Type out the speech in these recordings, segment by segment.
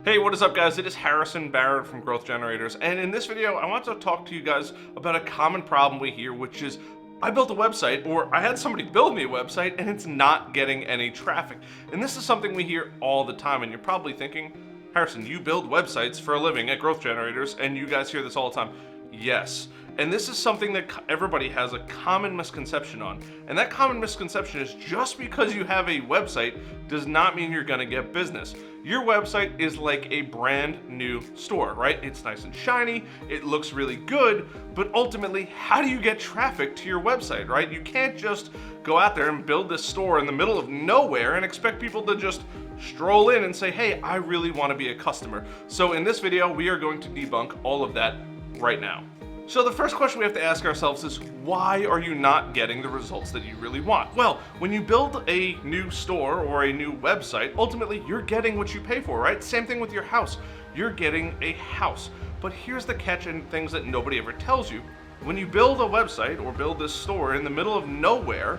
Hey, what is up guys? It is Harrison Barrett from Growth Generators, and in this video I want to talk to you guys about a common problem we hear, which is I built a website, or I had somebody build me a website and it's not getting any traffic. And this is something we hear all the time, and you're probably thinking, Harrison, you build websites for a living at Growth Generators and you guys hear this all the time. Yes. And this is something that everybody has a common misconception on. And that common misconception is just because you have a website does not mean you're gonna get business. Your website is like a brand new store, right? It's nice and shiny, it looks really good, but ultimately, how do you get traffic to your website, right? You can't just go out there and build this store in the middle of nowhere and expect people to just stroll in and say, hey, I really wanna be a customer. So in this video, we are going to debunk all of that right now. So the first question we have to ask ourselves is, why are you not getting the results that you really want? Well, when you build a new store or a new website, ultimately you're getting what you pay for, right? Same thing with your house. You're getting a house. But here's the catch and things that nobody ever tells you. When you build a website or build this store in the middle of nowhere,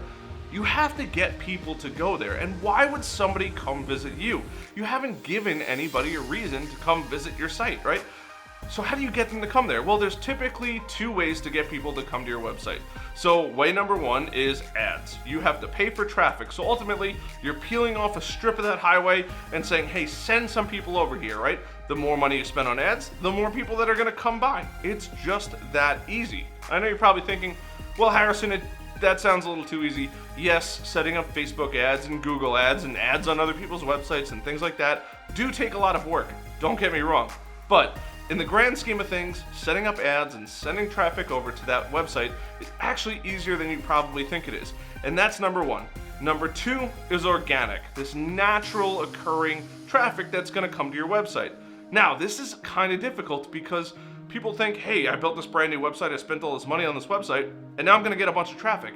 you have to get people to go there. And why would somebody come visit you? You haven't given anybody a reason to come visit your site, right? So how do you get them to come there? Well, there's typically two ways to get people to come to your website. So way number one is ads. You have to pay for traffic. So ultimately, you're peeling off a strip of that highway and saying, hey, send some people over here, right? The more money you spend on ads, the more people that are gonna come by. It's just that easy. I know you're probably thinking, well, Harrison, that sounds a little too easy. Yes, setting up Facebook ads and Google ads and ads on other people's websites and things like that do take a lot of work. Don't get me wrong. But in the grand scheme of things, setting up ads and sending traffic over to that website is actually easier than you probably think it is. And that's number one. Number two is organic, this natural occurring traffic that's gonna come to your website. Now, this is kind of difficult because people think, hey, I built this brand new website, I spent all this money on this website, and now I'm gonna get a bunch of traffic.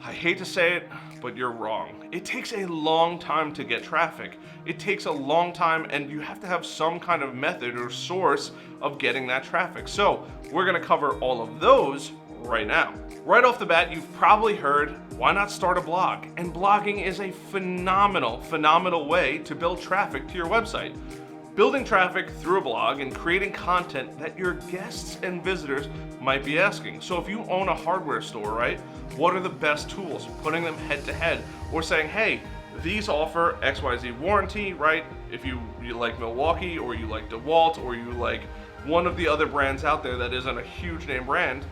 I hate to say it, but you're wrong. It takes a long time to get traffic. It takes a long time, and you have to have some kind of method or source of getting that traffic. So we're gonna cover all of those right now. Right off the bat, you've probably heard, why not start a blog? And blogging is a phenomenal way to build traffic to your website. Building traffic through a blog and creating content that your guests and visitors might be asking. So if you own a hardware store, right? What are the best tools? Putting them head to head, or saying, hey, these offer XYZ warranty, right? If you like Milwaukee, or you like DeWalt, or you like one of the other brands out there that isn't a huge name brand,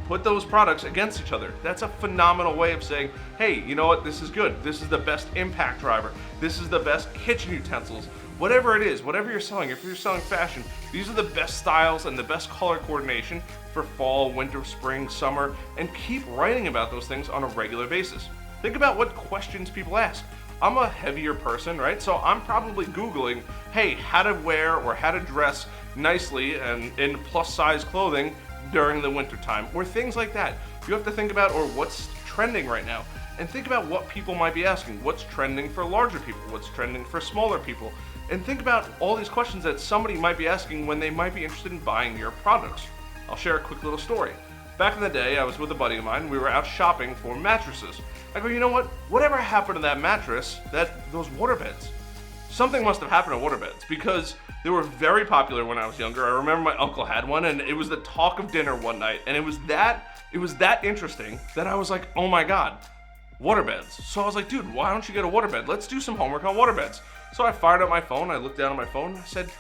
put those products against each other. That's a phenomenal way of saying, hey, you know what, this is good. This is the best impact driver. This is the best kitchen utensils. Whatever it is, whatever you're selling, if you're selling fashion, these are the best styles and the best color coordination for fall, winter, spring, summer, and keep writing about those things on a regular basis. Think about what questions people ask. I'm a heavier person, right? So I'm probably Googling, hey, how to wear or how to dress nicely and in plus size clothing during the winter time, or things like that. You have to think about, or what's trending right now, and think about what people might be asking. What's trending for larger people? What's trending for smaller people? And think about all these questions that somebody might be asking when they might be interested in buying your products. I'll share a quick little story. Back in the day, I was with a buddy of mine. We were out shopping for mattresses. I go, you know what? Whatever happened to that mattress, those waterbeds? Something must have happened to waterbeds, because they were very popular when I was younger. I remember my uncle had one, and it was the talk of dinner one night. And it was that interesting that I was like, oh my God, waterbeds. So I was like, dude, why don't you get a waterbed? Let's do some homework on waterbeds. So I fired up my phone, I looked down at my phone, I said,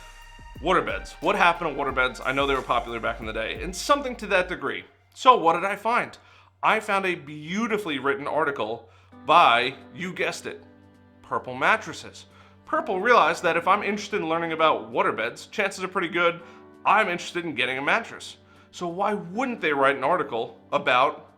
waterbeds. What happened to waterbeds? I know they were popular back in the day, and something to that degree. So what did I find? I found a beautifully written article by, you guessed it, Purple Mattresses. Purple realized that if I'm interested in learning about waterbeds, chances are pretty good I'm interested in getting a mattress. So why wouldn't they write an article about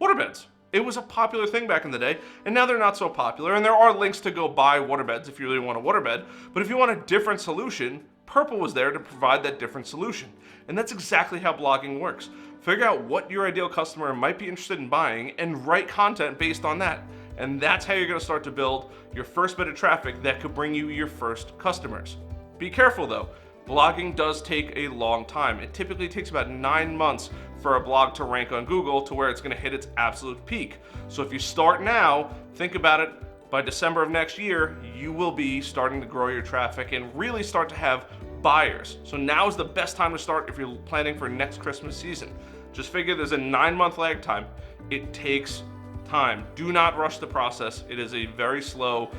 waterbeds? It was a popular thing back in the day, and now they're not so popular, and there are links to go buy waterbeds if you really want a waterbed, but if you want a different solution, Purple was there to provide that different solution. And that's exactly how blogging works. Figure out what your ideal customer might be interested in buying and write content based on that. And that's how you're gonna start to build your first bit of traffic that could bring you your first customers. Be careful though. Blogging does take a long time. It typically takes about 9 months for a blog to rank on Google to where it's gonna hit its absolute peak. So if you start now, think about it, by December of next year, you will be starting to grow your traffic and really start to have buyers. So now is the best time to start if you're planning for next Christmas season. Just figure there's a 9-month lag time. It takes time. Do not rush the process. It is a very slow,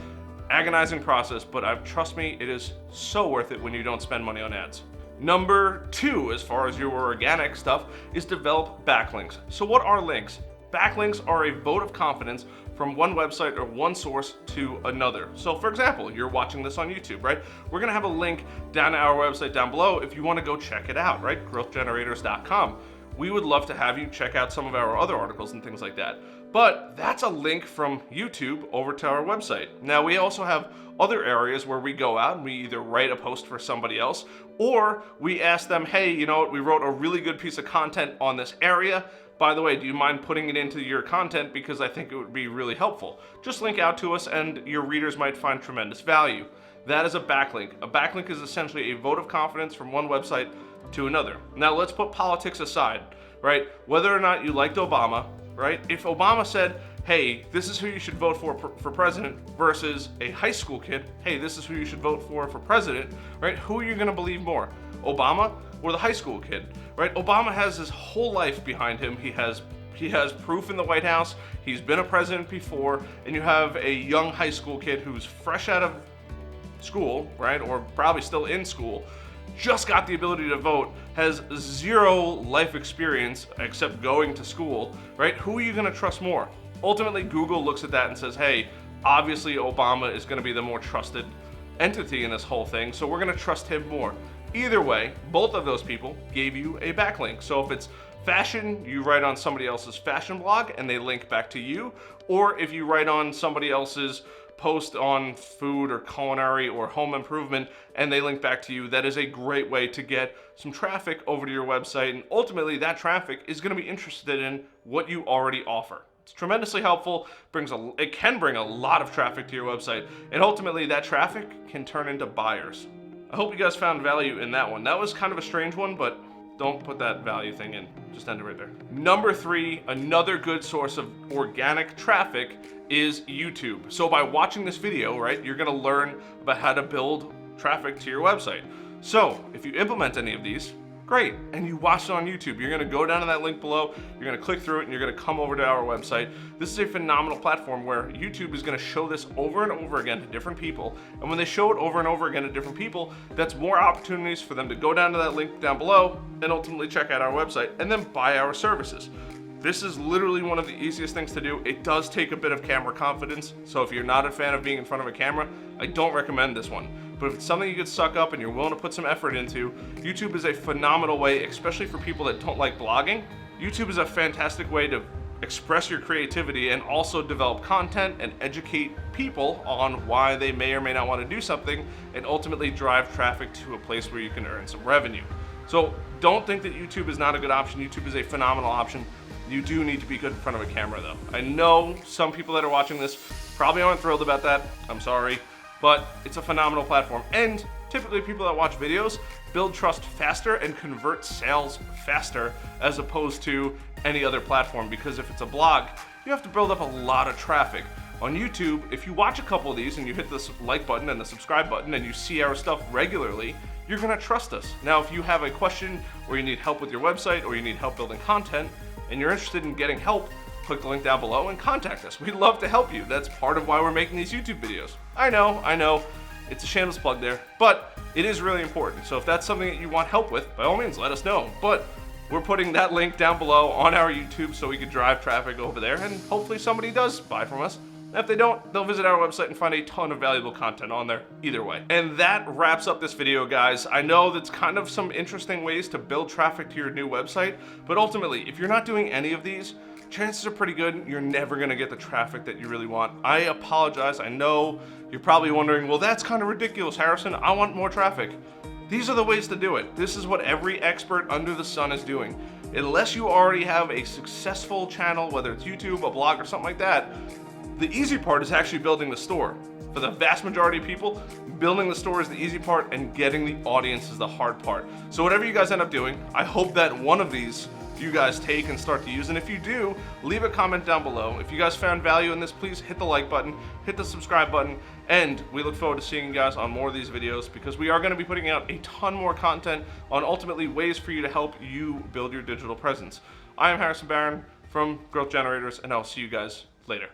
agonizing process, but trust me, it is so worth it when you don't spend money on ads. Number 2, as far as your organic stuff, is develop backlinks. So what are links? Backlinks are a vote of confidence from one website or one source to another. So for example, you're watching this on YouTube, right? We're gonna have a link down to our website down below if you wanna go check it out, right? growthgenerators.com. We would love to have you check out some of our other articles and things like that. But that's a link from YouTube over to our website. Now we also have other areas where we go out and we either write a post for somebody else, or we ask them, hey, you know what, we wrote a really good piece of content on this area. By the way, do you mind putting it into your content because I think it would be really helpful? Just link out to us and your readers might find tremendous value. That is a backlink. A backlink is essentially a vote of confidence from one website to another. Now let's put politics aside, right? Whether or not you liked Obama, right? If Obama said, hey, this is who you should vote for president, versus a high school kid, hey, this is who you should vote for president, right? Who are you gonna believe more? Obama or the high school kid, right? Obama has his whole life behind him. He has proof in the White House. He's been a president before, and you have a young high school kid who's fresh out of school, right? Or probably still in school, just got the ability to vote, has zero life experience except going to school, right? Who are you gonna trust more? Ultimately, Google looks at that and says, hey, obviously Obama is gonna be the more trusted entity in this whole thing, so we're gonna trust him more. Either way, both of those people gave you a backlink. So if it's fashion, you write on somebody else's fashion blog and they link back to you, or if you write on somebody else's post on food or culinary or home improvement and they link back to you, that is a great way to get some traffic over to your website, and ultimately that traffic is going to be interested in what you already offer. It's tremendously helpful, it can bring a lot of traffic to your website, and ultimately that traffic can turn into buyers. I hope you guys found value in that one. That was kind of a strange one, but don't put that value thing in. Just end it right there. Number 3, another good source of organic traffic is YouTube. So by watching this video, right, you're gonna learn about how to build traffic to your website. So if you implement any of these, great, and you watch it on YouTube, you're gonna go down to that link below, you're gonna click through it, and you're gonna come over to our website. This is a phenomenal platform where YouTube is gonna show this over and over again to different people, and when they show it over and over again to different people, that's more opportunities for them to go down to that link down below and ultimately check out our website and then buy our services. This is literally one of the easiest things to do. It does take a bit of camera confidence, so if you're not a fan of being in front of a camera, I don't recommend this one. But if it's something you could suck up and you're willing to put some effort into, YouTube is a phenomenal way, especially for people that don't like blogging. YouTube is a fantastic way to express your creativity and also develop content and educate people on why they may or may not want to do something, and ultimately drive traffic to a place where you can earn some revenue. So don't think that YouTube is not a good option. YouTube is a phenomenal option. You do need to be good in front of a camera though. I know some people that are watching this probably aren't thrilled about that. I'm sorry, but it's a phenomenal platform. And typically people that watch videos build trust faster and convert sales faster as opposed to any other platform, because if it's a blog, you have to build up a lot of traffic. On YouTube, if you watch a couple of these and you hit the like button and the subscribe button and you see our stuff regularly, you're gonna trust us. Now, if you have a question or you need help with your website or you need help building content and you're interested in getting help, click the link down below and contact us. We'd love to help you. That's part of why we're making these YouTube videos. I know, it's a shameless plug there, but it is really important. So if that's something that you want help with, by all means, let us know. But we're putting that link down below on our YouTube so we can drive traffic over there, and hopefully somebody does buy from us. If they don't, they'll visit our website and find a ton of valuable content on there either way. And that wraps up this video, guys. I know that's kind of some interesting ways to build traffic to your new website, but ultimately, if you're not doing any of these, chances are pretty good you're never gonna get the traffic that you really want. I apologize. I know you're probably wondering, well, that's kind of ridiculous, Harrison. I want more traffic. These are the ways to do it. This is what every expert under the sun is doing. Unless you already have a successful channel, whether it's YouTube, a blog, or something like that, the easy part is actually building the store. For the vast majority of people, building the store is the easy part and getting the audience is the hard part. So whatever you guys end up doing, I hope that one of these you guys take and start to use. And if you do, leave a comment down below. If you guys found value in this, please hit the like button, hit the subscribe button, and we look forward to seeing you guys on more of these videos, because we are going to be putting out a ton more content on ultimately ways for you to help you build your digital presence. I am Harrison Barron from Growth Generators, and I'll see you guys later.